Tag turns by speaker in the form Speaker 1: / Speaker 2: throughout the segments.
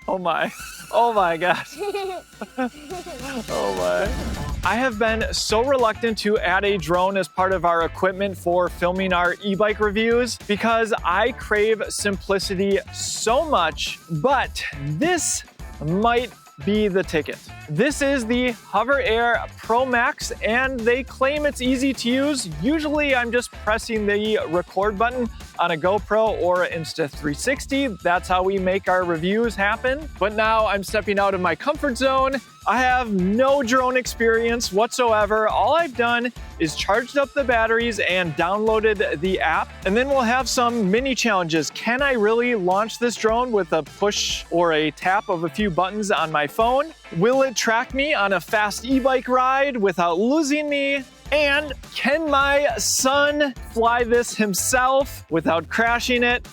Speaker 1: Oh my. Oh my gosh. Oh my. I have been so reluctant to add a drone as part of our equipment for filming our e-bike reviews because I crave simplicity so much, but this might be the ticket. This is the HOVERAir ProMax, and they claim it's easy to use. Usually I'm just pressing the record button on a GoPro or Insta360. That's how we make our reviews happen. But now I'm stepping out of my comfort zone. I have no drone experience whatsoever. All I've done is charged up the batteries and downloaded the app. And then we'll have some mini challenges. Can I really launch this drone with a push or a tap of a few buttons on my phone? Will it track me on a fast e-bike ride without losing me? And can my son fly this himself without crashing it?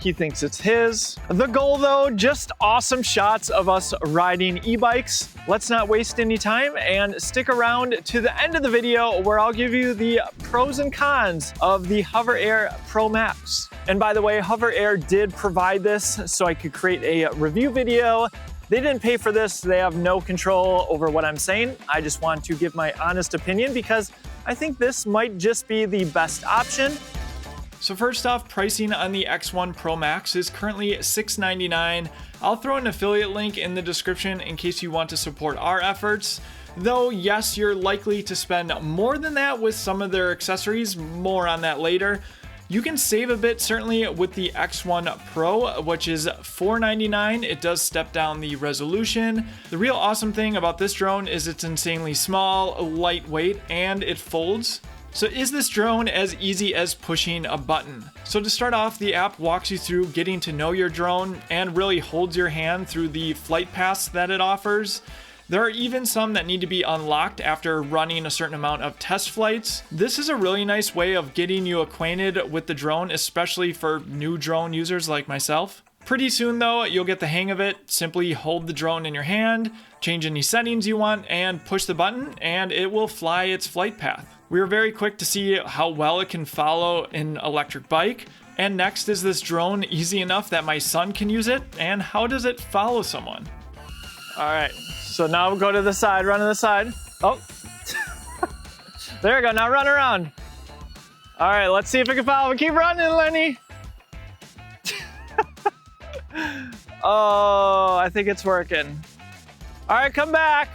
Speaker 1: He thinks it's his. The goal though, just awesome shots of us riding e-bikes. Let's not waste any time and stick around to the end of the video where I'll give you the pros and cons of the HOVERAir ProMax. And by the way, HOVERAir did provide this so I could create a review video. They didn't pay for this. They have no control over what I'm saying. I just want to give my honest opinion because I think this might just be the best option. So first off, pricing on the X1 Pro Max is currently $699. I'll throw an affiliate link in the description in case you want to support our efforts. Though, yes, you're likely to spend more than that with some of their accessories. More on that later. You can save a bit certainly with the X1 Pro, which is $499. It does step down the resolution. The real awesome thing about this drone is it's insanely small, lightweight, and it folds. So is this drone as easy as pushing a button? So to start off, the app walks you through getting to know your drone and really holds your hand through the flight paths that it offers. There are even some that need to be unlocked after running a certain amount of test flights. This is a really nice way of getting you acquainted with the drone, especially for new drone users like myself. Pretty soon though, you'll get the hang of it. Simply hold the drone in your hand, change any settings you want, and push the button, and it will fly its flight path. We were very quick to see how well it can follow an electric bike. And next, is this drone easy enough that my son can use it? And how does it follow someone? All right, so now we'll go to the side, run to the side. Oh, there we go, now run around. All right, let's see if it can follow. Keep running, Lenny. Oh, I think it's working. All right, come back.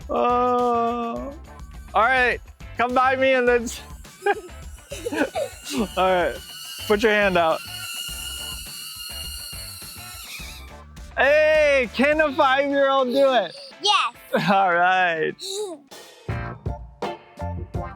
Speaker 1: Oh, all right, come by me and then, all right, put your hand out. Hey, can a 5-year-old do it?
Speaker 2: Yes.
Speaker 1: All right.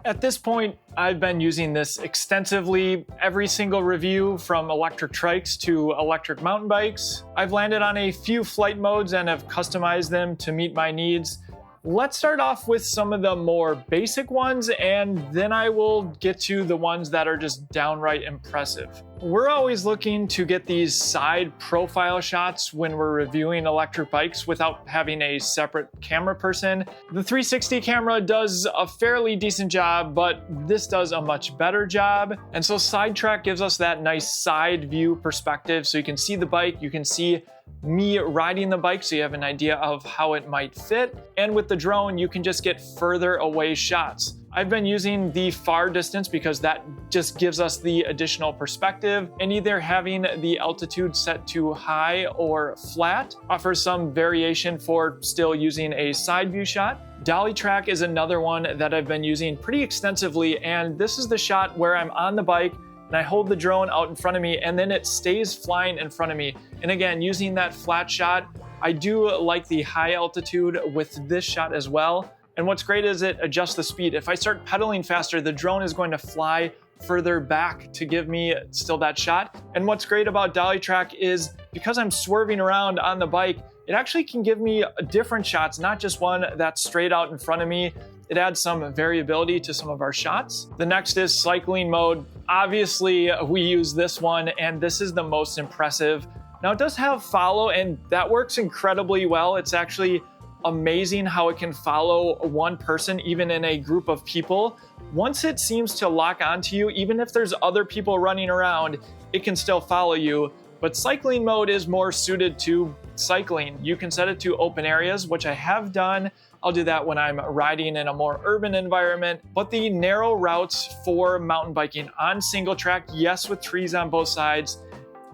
Speaker 1: At this point, I've been using this extensively. Every single review, from electric trikes to electric mountain bikes. I've landed on a few flight modes and have customized them to meet my needs. Let's start off with some of the more basic ones, and then I will get to the ones that are just downright impressive. We're always looking to get these side profile shots when we're reviewing electric bikes without having a separate camera person. The 360 camera does a fairly decent job, but this does a much better job. And so Sidetrack gives us that nice side view perspective, so you can see the bike, you can see me riding the bike, so you have an idea of how it might fit. And with the drone, you can just get further away shots. I've been using the far distance because that just gives us the additional perspective, and either having the altitude set to high or flat offers some variation for still using a side view shot. Dolly track is another one that I've been using pretty extensively, and this is the shot where I'm on the bike and I hold the drone out in front of me and then it stays flying in front of me. And again, using that flat shot, I do like the high altitude with this shot as well. And what's great is it adjusts the speed. If I start pedaling faster, the drone is going to fly further back to give me still that shot. And what's great about dolly track is because I'm swerving around on the bike, it actually can give me different shots, not just one that's straight out in front of me. It adds some variability to some of our shots. The next is cycling mode. Obviously, we use this one, and this is the most impressive. Now, it does have follow, and that works incredibly well. It's actually amazing how it can follow one person, even in a group of people. Once it seems to lock onto you, even if there's other people running around, it can still follow you. But cycling mode is more suited to cycling. You can set it to open areas, which I have done. I'll do that when I'm riding in a more urban environment. But the narrow routes for mountain biking on single track, yes, with trees on both sides,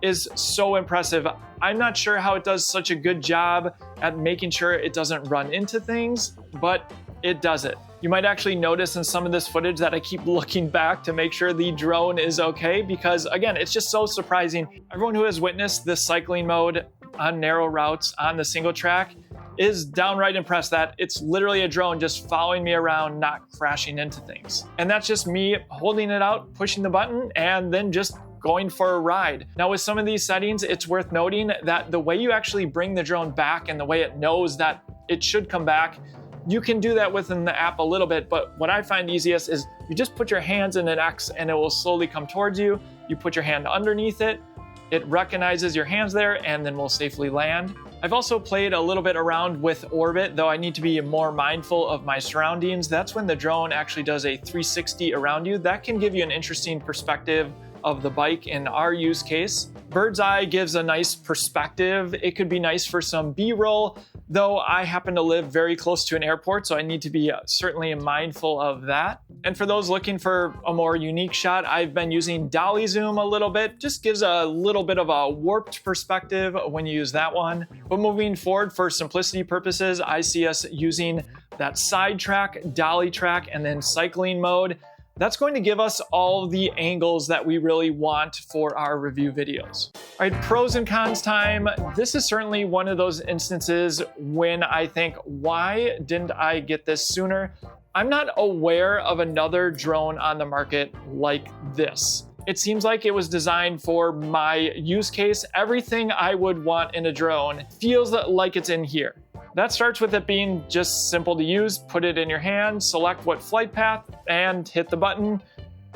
Speaker 1: is so impressive. I'm not sure how it does such a good job at making sure it doesn't run into things, but it does it. You might actually notice in some of this footage that I keep looking back to make sure the drone is okay, because again, it's just so surprising. Everyone who has witnessed this cycling mode on narrow routes on the single track is downright impressed that it's literally a drone just following me around, not crashing into things. And that's just me holding it out, pushing the button, and then just going for a ride. Now with some of these settings, it's worth noting that the way you actually bring the drone back and the way it knows that it should come back, you can do that within the app a little bit, but what I find easiest is you just put your hands in an X and it will slowly come towards you. You put your hand underneath it, it recognizes your hands there, and then will safely land. I've also played a little bit around with orbit, though I need to be more mindful of my surroundings. That's when the drone actually does a 360 around you. That can give you an interesting perspective of the bike in our use case. Bird's eye gives a nice perspective. It could be nice for some B-roll, though I happen to live very close to an airport, so I need to be certainly mindful of that. And for those looking for a more unique shot, I've been using dolly zoom a little bit. Just gives a little bit of a warped perspective when you use that one. But moving forward, for simplicity purposes, I see us using that side track, dolly track, and then cycling mode. That's going to give us all the angles that we really want for our review videos. All right, pros and cons time. This is certainly one of those instances when I think, why didn't I get this sooner? I'm not aware of another drone on the market like this. It seems like it was designed for my use case. Everything I would want in a drone feels like it's in here. That starts with it being just simple to use. Put it in your hand, select what flight path, and hit the button,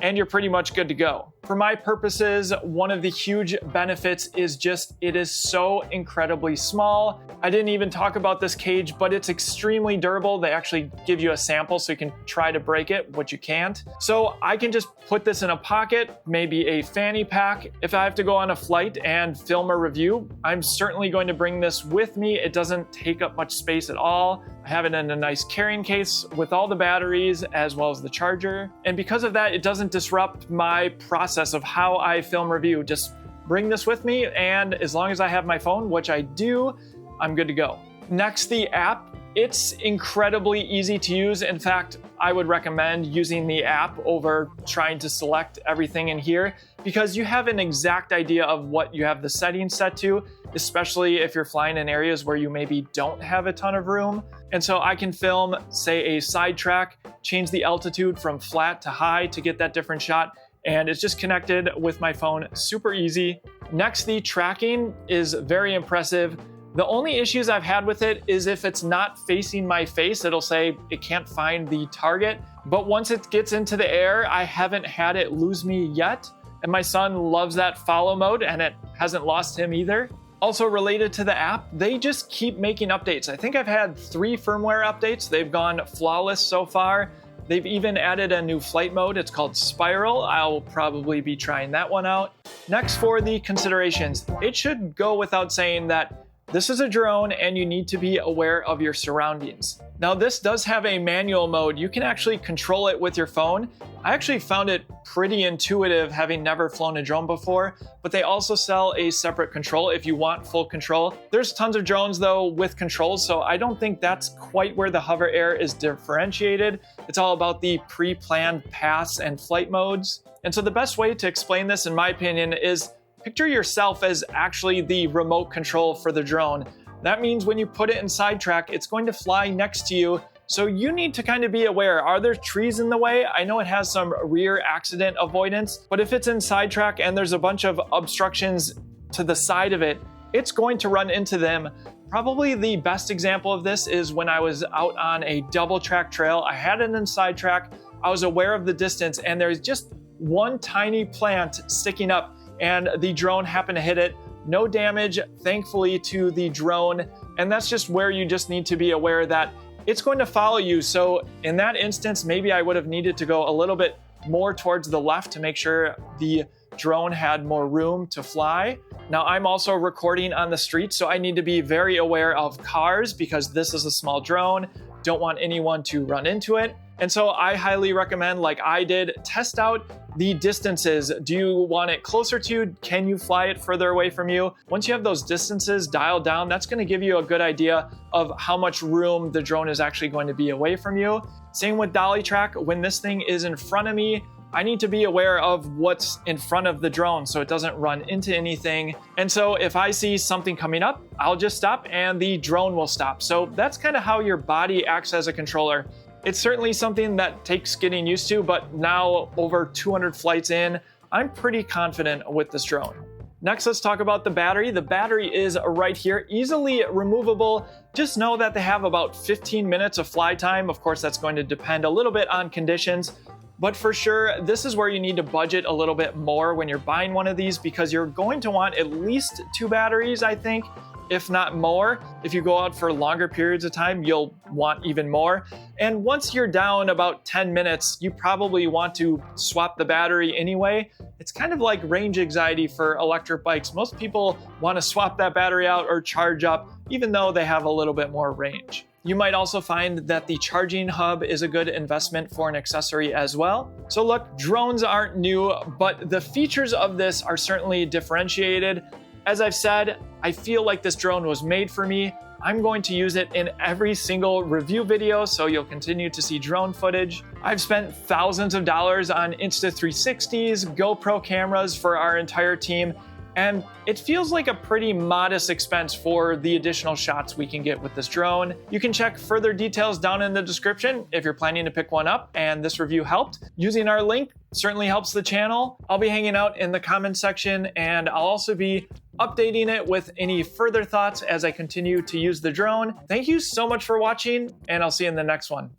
Speaker 1: and you're pretty much good to go. For my purposes, one of the huge benefits is just it is so incredibly small. I didn't even talk about this cage, but it's extremely durable. They actually give you a sample so you can try to break it, which you can't. So I can just put this in a pocket, maybe a fanny pack. If I have to go on a flight and film a review, I'm certainly going to bring this with me. It doesn't take up much space at all. I have it in a nice carrying case with all the batteries as well as the charger. And because of that, it doesn't disrupt my process of how I film review. Just bring this with me, and as long as I have my phone, which I do, I'm good to go. Next, the app. It's incredibly easy to use. In fact, I would recommend using the app over trying to select everything in here, because you have an exact idea of what you have the settings set to, especially if you're flying in areas where you maybe don't have a ton of room. And so I can film, say, a side track, change the altitude from flat to high to get that different shot, and it's just connected with my phone, super easy. Next, the tracking is very impressive. The only issues I've had with it is if it's not facing my face, it'll say it can't find the target. But once it gets into the air, I haven't had it lose me yet. And my son loves that follow mode, and it hasn't lost him either. Also related to the app, they just keep making updates. I think I've had 3 firmware updates. They've gone flawless so far. They've even added a new flight mode. It's called Spiral. I'll probably be trying that one out. Next, for the considerations, it should go without saying that this is a drone and you need to be aware of your surroundings. Now, this does have a manual mode. You can actually control it with your phone. I actually found it pretty intuitive, having never flown a drone before, but they also sell a separate control if you want full control. There's tons of drones though with controls, so I don't think that's quite where the HOVERAir is differentiated. It's all about the pre-planned paths and flight modes. And so the best way to explain this, in my opinion, is picture yourself as actually the remote control for the drone. That means when you put it in sidetrack, it's going to fly next to you. So you need to kind of be aware. Are there trees in the way? I know it has some rear accident avoidance, but if it's in sidetrack and there's a bunch of obstructions to the side of it, it's going to run into them. Probably the best example of this is when I was out on a double track trail. I had it in sidetrack. I was aware of the distance, and there's just one tiny plant sticking up, and the drone happened to hit it. No damage, thankfully, to the drone. And that's just where you just need to be aware that it's going to follow you. So in that instance, maybe I would have needed to go a little bit more towards the left to make sure the drone had more room to fly. Now I'm also recording on the street, so I need to be very aware of cars because this is a small drone. Don't want anyone to run into it. And so I highly recommend, like I did, test out the distances. Do you want it closer to you? Can you fly it further away from you? Once you have those distances dialed down, that's going to give you a good idea of how much room the drone is actually going to be away from you. Same with dolly track. When this thing is in front of me, I need to be aware of what's in front of the drone so it doesn't run into anything. And so if I see something coming up, I'll just stop and the drone will stop. So that's kind of how your body acts as a controller. It's certainly something that takes getting used to, but now over 200 flights in, I'm pretty confident with this drone. Next, let's talk about the battery. The battery is right here, easily removable. Just know that they have about 15 minutes of fly time. Of course, that's going to depend a little bit on conditions, but for sure, this is where you need to budget a little bit more when you're buying one of these because you're going to want at least 2 batteries, I think, if not more. If you go out for longer periods of time, you'll want even more. And once you're down about 10 minutes, you probably want to swap the battery anyway. It's kind of like range anxiety for electric bikes. Most people want to swap that battery out or charge up, even though they have a little bit more range. You might also find that the charging hub is a good investment for an accessory as well. So look, drones aren't new, but the features of this are certainly differentiated. As I've said, I feel like this drone was made for me. I'm going to use it in every single review video, so you'll continue to see drone footage. I've spent thousands of dollars on Insta360s, GoPro cameras for our entire team, and it feels like a pretty modest expense for the additional shots we can get with this drone. You can check further details down in the description if you're planning to pick one up and this review helped. Using our link certainly helps the channel. I'll be hanging out in the comment section and I'll also be updating it with any further thoughts as I continue to use the drone. Thank you so much for watching and I'll see you in the next one.